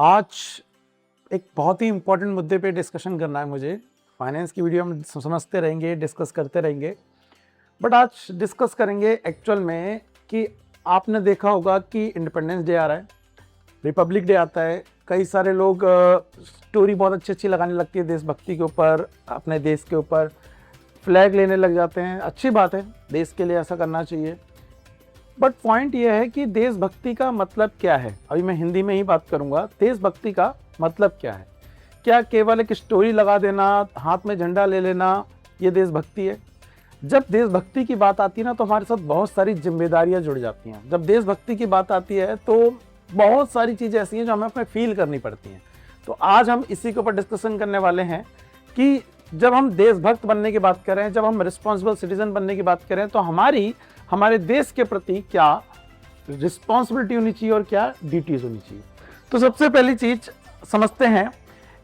आज एक बहुत ही इंपॉर्टेंट मुद्दे पे डिस्कशन करना है मुझे। फाइनेंस की वीडियो हम समझते रहेंगे, डिस्कस करते रहेंगे, बट आज डिस्कस करेंगे एक्चुअल में कि आपने देखा होगा कि इंडिपेंडेंस डे आ रहा है, रिपब्लिक डे आता है। कई सारे लोग स्टोरी बहुत अच्छी अच्छी लगाने लगती है देशभक्ति के ऊपर, अपने देश के ऊपर फ्लैग लेने लग जाते हैं। अच्छी बात है, देश के लिए ऐसा करना चाहिए, बट पॉइंट यह है कि देशभक्ति का मतलब क्या है। अभी मैं हिंदी में ही बात करूंगा। देशभक्ति का मतलब क्या है? क्या केवल एक स्टोरी लगा देना, हाथ में झंडा ले लेना, ये देशभक्ति है? जब देशभक्ति की बात आती है ना, तो हमारे साथ बहुत सारी जिम्मेदारियां जुड़ जाती हैं। जब देशभक्ति की बात आती है तो बहुत सारी चीज़ें ऐसी हैं जो हमें अपने फील करनी पड़ती हैं। तो आज हम इसी के ऊपर डिस्कशन करने वाले हैं कि जब हम देशभक्त बनने की बात करें, जब हम रिस्पॉन्सिबल सिटीजन बनने की बात करें, तो हमारे देश के प्रति क्या रिस्पॉन्सिबिलिटी होनी चाहिए और क्या ड्यूटीज होनी चाहिए। तो सबसे पहली चीज समझते हैं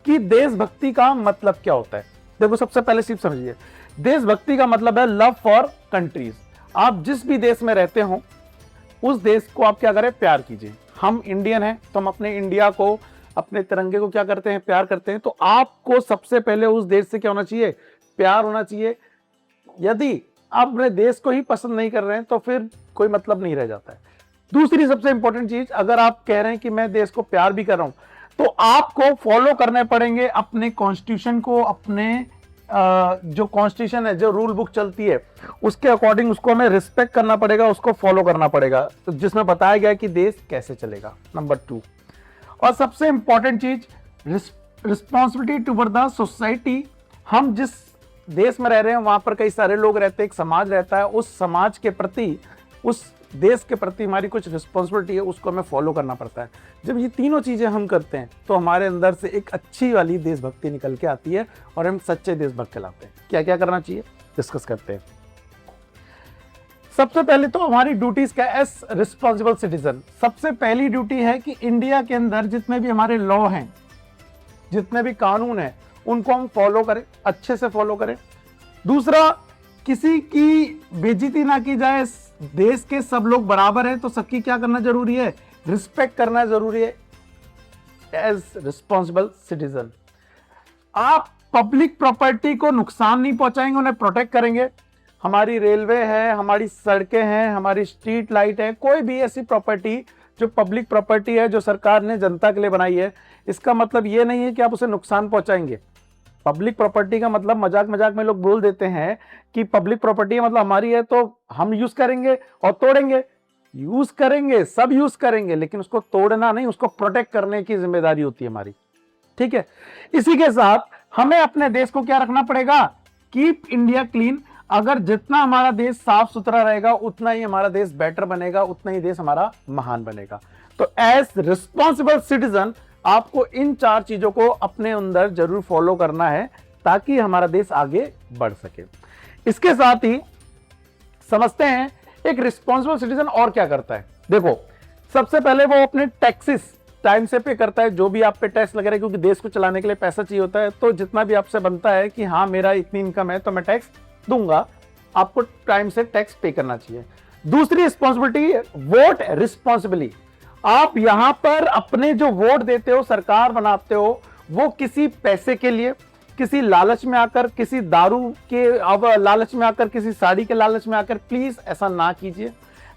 कि देशभक्ति का मतलब क्या होता है। देखो, सबसे पहले सिर्फ समझिए, देशभक्ति का मतलब है लव फॉर कंट्रीज। आप जिस भी देश में रहते हो उस देश को आप क्या करें, प्यार कीजिए। हम इंडियन हैं तो हम अपने इंडिया को, अपने तिरंगे को क्या करते हैं, प्यार करते हैं। तो आपको सबसे पहले उस देश से क्या होना चाहिए, प्यार होना चाहिए। यदि आप अपने देश को ही पसंद नहीं कर रहे हैं तो फिर कोई मतलब नहीं रह जाता है। दूसरी सबसे इंपॉर्टेंट चीज, अगर आप कह रहे हैं कि मैं देश को प्यार भी कर रहा हूं, तो आपको फॉलो करने पड़ेंगे अपने कॉन्स्टिट्यूशन को, अपने जो कॉन्स्टिट्यूशन है, जो रूल बुक चलती है, उसके अकॉर्डिंग उसको हमें रिस्पेक्ट करना पड़ेगा, उसको फॉलो करना पड़ेगा, तो जिसमें बताया गया कि देश कैसे चलेगा। नंबर 2, और सबसे इंपॉर्टेंट चीज, रिस्पॉन्सिबिलिटी टुवर्ड द सोसाइटी। हम जिस देश में रह रहे हैं वहां पर कई सारे लोग रहते हैं, एक समाज रहता है। उस समाज के प्रति, उस देश के प्रति हमारी कुछ रिस्पॉन्सिबिलिटी है, उसको हमें फॉलो करना पड़ता है। जब ये तीनों चीजें हम करते हैं तो हमारे अंदर से एक अच्छी वाली देशभक्ति निकल के आती है और हम सच्चे देशभक्त कहलाते हैं। क्या क्या करना चाहिए, डिस्कस करते हैं। सबसे पहले तो हमारी ड्यूटीज क्या है एज रिस्पॉन्सिबल सिटीजन। सबसे पहली ड्यूटी है कि इंडिया के अंदर जितने भी हमारे लॉ हैं, जितने भी कानून हैं, उनको हम फॉलो करें, अच्छे से फॉलो करें। दूसरा, किसी की बेइज्जती ना की जाए। देश के सब लोग बराबर हैं तो सबकी क्या करना जरूरी है, रिस्पेक्ट करना जरूरी है एज रिस्पॉन्सिबल सिटीजन। आप पब्लिक प्रॉपर्टी को नुकसान नहीं पहुंचाएंगे, उन्हें प्रोटेक्ट करेंगे। हमारी रेलवे है, हमारी सड़कें हैं, हमारी स्ट्रीट लाइट है, कोई भी ऐसी प्रॉपर्टी जो पब्लिक प्रॉपर्टी है, जो सरकार ने जनता के लिए बनाई है, इसका मतलब ये नहीं है कि आप उसे नुकसान पहुंचाएंगे। पब्लिक प्रॉपर्टी का मतलब मजाक मजाक में लोग बोल देते हैं कि पब्लिक प्रॉपर्टी मतलब हमारी है तो हम यूज करेंगे और तोड़ेंगे। यूज करेंगे, सब यूज करेंगे, लेकिन उसको तोड़ना नहीं, उसको प्रोटेक्ट करने की जिम्मेदारी होती है हमारी। ठीक है, इसी के साथ हमें अपने देश को क्या रखना पड़ेगा, कीप इंडिया क्लीन। अगर जितना हमारा देश साफ सुथरा रहेगा उतना ही हमारा देश बेटर बनेगा, उतना ही देश हमारा महान बनेगा। तो एज रिस्पॉन्सिबल सिटीजन आपको इन 4 चीजों को अपने अंदर जरूर फॉलो करना है ताकि हमारा देश आगे बढ़ सके। इसके साथ ही समझते हैं एक रिस्पॉन्सिबल सिटीजन और क्या करता है। देखो, सबसे पहले वो अपने टैक्सेस टाइम से पे करता है, जो भी आप पे टैक्स लग रहा है, क्योंकि देश को चलाने के लिए पैसा चाहिए होता है। तो जितना भी आपसे बनता है कि हाँ मेरा इतनी इनकम है तो मैं टैक्स दूंगा, आपको टाइम से टैक्स पे करना चाहिए। दूसरी रिस्पॉन्सिबिलिटी, वोट रिस्पॉन्सिबिली। आप यहां पर अपने जो वोट देते हो, सरकार बनाते हो, वो किसी पैसे के लिए, किसी लालच में आकर, किसी दारू के लालच में आकर, किसी साड़ी के लालच में आकर प्लीज ऐसा ना कीजिए।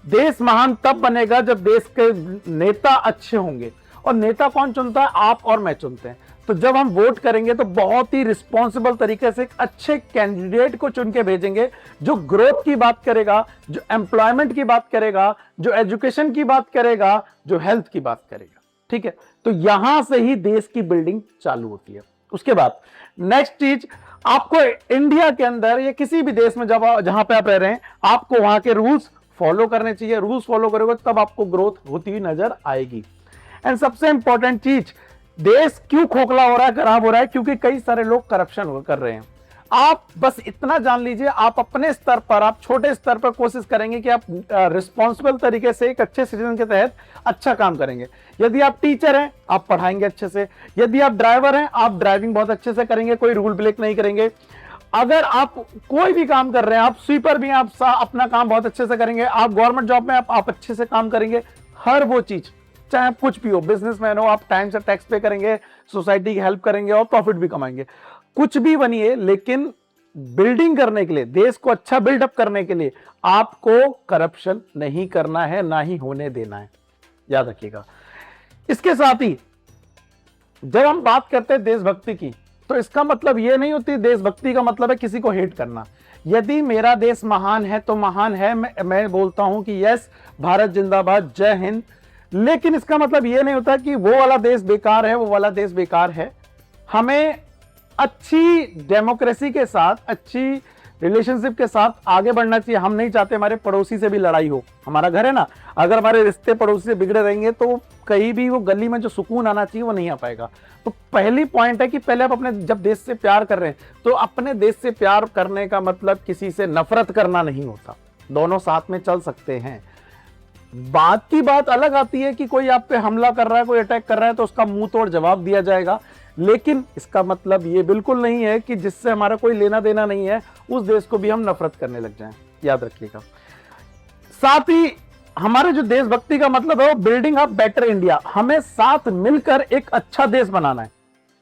देश महान तब बनेगा जब देश के नेता अच्छे होंगे, और नेता कौन चुनता है, आप और मैं चुनते हैं। तो जब हम वोट करेंगे तो बहुत ही रिस्पॉन्सिबल तरीके से एक अच्छे कैंडिडेट को चुन के भेजेंगे, जो ग्रोथ की बात करेगा, जो एम्प्लॉयमेंट की बात करेगा, जो एजुकेशन की बात करेगा, जो हेल्थ की बात करेगा। ठीक है, तो यहां से ही देश की बिल्डिंग चालू होती है। उसके बाद नेक्स्ट चीज, आपको इंडिया के अंदर या किसी भी देश में जहां पे आप रह रहे हैं, आपको वहां के रूल्स फॉलो करने चाहिए। रूल्स फॉलो करोगे तब आपको ग्रोथ होती हुई नजर आएगी। एंड सबसे इंपॉर्टेंट चीज, देश क्यों खोखला हो रहा है, खराब हो रहा है, क्योंकि कई सारे लोग करप्शन कर रहे हैं। आप बस इतना जान लीजिए, आप अपने स्तर पर, आप छोटे स्तर पर कोशिश करेंगे कि आप रिस्पॉन्सिबल तरीके से एक अच्छे सिटीजन के तहत अच्छा काम करेंगे। यदि आप टीचर हैं, आप पढ़ाएंगे अच्छे से। यदि आप ड्राइवर हैं, आप ड्राइविंग बहुत अच्छे से करेंगे, कोई रूल ब्रेक नहीं करेंगे। अगर आप कोई भी काम कर रहे हैं, आप स्वीपर भी हैं, आप अपना काम बहुत अच्छे से करेंगे। आप गवर्नमेंट जॉब में आप अच्छे से काम करेंगे। हर वो चीज चाहे आप कुछ भी हो, बिजनेसमैन हो, आप टाइम से टैक्स पे करेंगे, सोसाइटी की हेल्प करेंगे और प्रॉफिट भी कमाएंगे, कुछ भी बनिए, लेकिन बिल्डिंग करने के लिए, देश को अच्छा बिल्डअप करने के लिए आपको करप्शन नहीं करना है, ना ही होने देना है, याद रखिएगा। इसके साथ ही जब हम बात करते हैं देशभक्ति की, तो इसका मतलब यह नहीं होती देशभक्ति का मतलब है किसी को हेट करना। यदि मेरा देश महान है तो महान है, मैं बोलता हूं कि यस, भारत जिंदाबाद, जय हिंद, लेकिन इसका मतलब यह नहीं होता कि वो वाला देश बेकार है, वो वाला देश बेकार है। हमें अच्छी डेमोक्रेसी के साथ, अच्छी रिलेशनशिप के साथ आगे बढ़ना चाहिए। हम नहीं चाहते हमारे पड़ोसी से भी लड़ाई हो। हमारा घर है ना, अगर हमारे रिश्ते पड़ोसी से बिगड़े रहेंगे तो कहीं भी वो गली में जो सुकून आना चाहिए वो नहीं आ पाएगा। तो पहली पॉइंट है कि पहले आप अपने, जब देश से प्यार कर रहे हैं तो अपने देश से प्यार करने का मतलब किसी से नफरत करना नहीं होता, दोनों साथ में चल सकते हैं। बात की बात अलग आती है कि कोई आप पे हमला कर रहा है, कोई अटैक कर रहा है तो उसका मुंह तोड़ जवाब दिया जाएगा, लेकिन इसका मतलब ये बिल्कुल नहीं है कि जिससे हमारा कोई लेना देना नहीं है उस देश को भी हम नफरत करने लग जाएं, याद रखिएगा। साथ ही हमारे जो देशभक्ति का मतलब है वो बिल्डिंग अ बेटर इंडिया, हमें साथ मिलकर एक अच्छा देश बनाना है,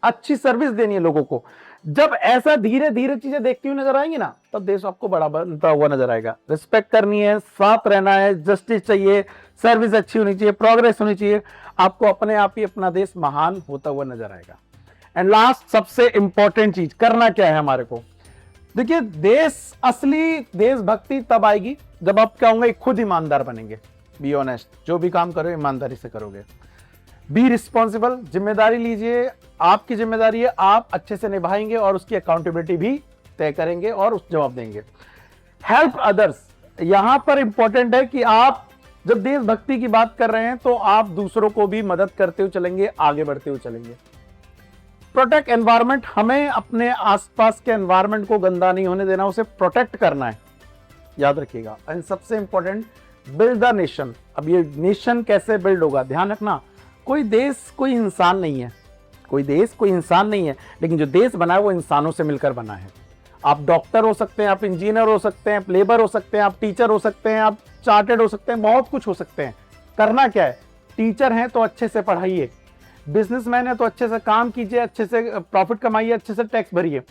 अच्छी सर्विस देनी है लोगों को। जब ऐसा धीरे धीरे चीजें देखती हुई नजर आएंगी ना, तब देश आपको बड़ा बनता हुआ नजर आएगा। रिस्पेक्ट करनी है, साथ रहना है, जस्टिस चाहिए, सर्विस अच्छी होनी चाहिए, प्रोग्रेस होनी चाहिए, आपको अपने आप ही अपना देश महान होता हुआ नजर आएगा। एंड लास्ट, सबसे इंपॉर्टेंट चीज करना क्या है हमारे को, देखिए, देश, असली देशभक्ति तब आएगी जब आप क्या होंगे, खुद ईमानदार बनेंगे। बी ऑनेस्ट, जो भी काम करो ईमानदारी से करोगे। बी रिस्पॉन्सिबल, जिम्मेदारी लीजिए, आपकी जिम्मेदारी है, आप अच्छे से निभाएंगे और उसकी अकाउंटेबिलिटी भी तय करेंगे और उस जवाब देंगे। हेल्प अदर्स, यहां पर इंपॉर्टेंट है कि आप जब देशभक्ति की बात कर रहे हैं तो आप दूसरों को भी मदद करते हुए चलेंगे, आगे बढ़ते हुए चलेंगे। प्रोटेक्ट एनवायरमेंट, हमें अपने आसपास के एनवायरमेंट को गंदा नहीं होने देना, उसे प्रोटेक्ट करना है, याद रखिएगा। एंड सबसे इंपॉर्टेंट, बिल्ड द नेशन। अब ये नेशन कैसे बिल्ड होगा, ध्यान रखना, कोई देश कोई इंसान नहीं है, कोई देश कोई इंसान नहीं है, लेकिन जो देश बना है वो इंसानों से मिलकर बना है। आप डॉक्टर हो सकते हैं, आप इंजीनियर हो सकते हैं, आप लेबर हो सकते हैं, आप टीचर हो सकते हैं, आप चार्टेड हो सकते हैं, बहुत कुछ हो सकते हैं। करना क्या है, टीचर हैं तो अच्छे से पढ़ाइए, बिजनेसमैन है तो अच्छे से काम कीजिए, अच्छे से प्रॉफिट कमाइए, अच्छे से टैक्स भरिए,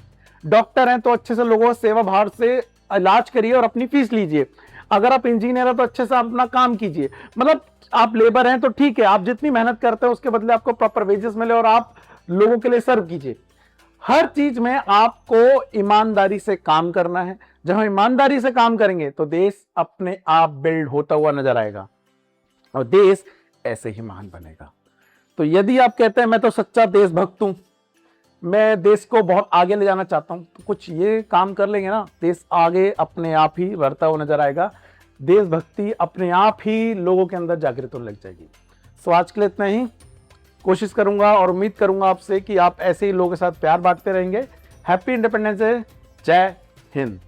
डॉक्टर हैं तो अच्छे से लोगों सेवा भाव से इलाज करिए और अपनी फीस लीजिए, अगर आप इंजीनियर हैं तो अच्छे से अपना काम कीजिए, मतलब आप लेबर हैं तो ठीक है, आप जितनी मेहनत करते हैं उसके बदले आपको प्रॉपर वेजेस मिले और आप लोगों के लिए सर्व कीजिए। हर चीज में आपको ईमानदारी से काम करना है। जब हम ईमानदारी से काम करेंगे तो देश अपने आप बिल्ड होता हुआ नजर आएगा और देश ऐसे ही महान बनेगा। तो यदि आप कहते हैं मैं तो सच्चा देशभक्त हूं, मैं देश को बहुत आगे ले जाना चाहता हूं, तो कुछ ये काम कर लेंगे ना, देश आगे अपने आप ही बढ़ता हुआ नजर आएगा, देशभक्ति अपने आप ही लोगों के अंदर जागृत होने लग जाएगी। सो आज के लिए इतना ही, कोशिश करूंगा और उम्मीद करूंगा आपसे कि आप ऐसे ही लोगों के साथ प्यार बांटते रहेंगे। हैप्पी इंडिपेंडेंस डे, जय हिंद।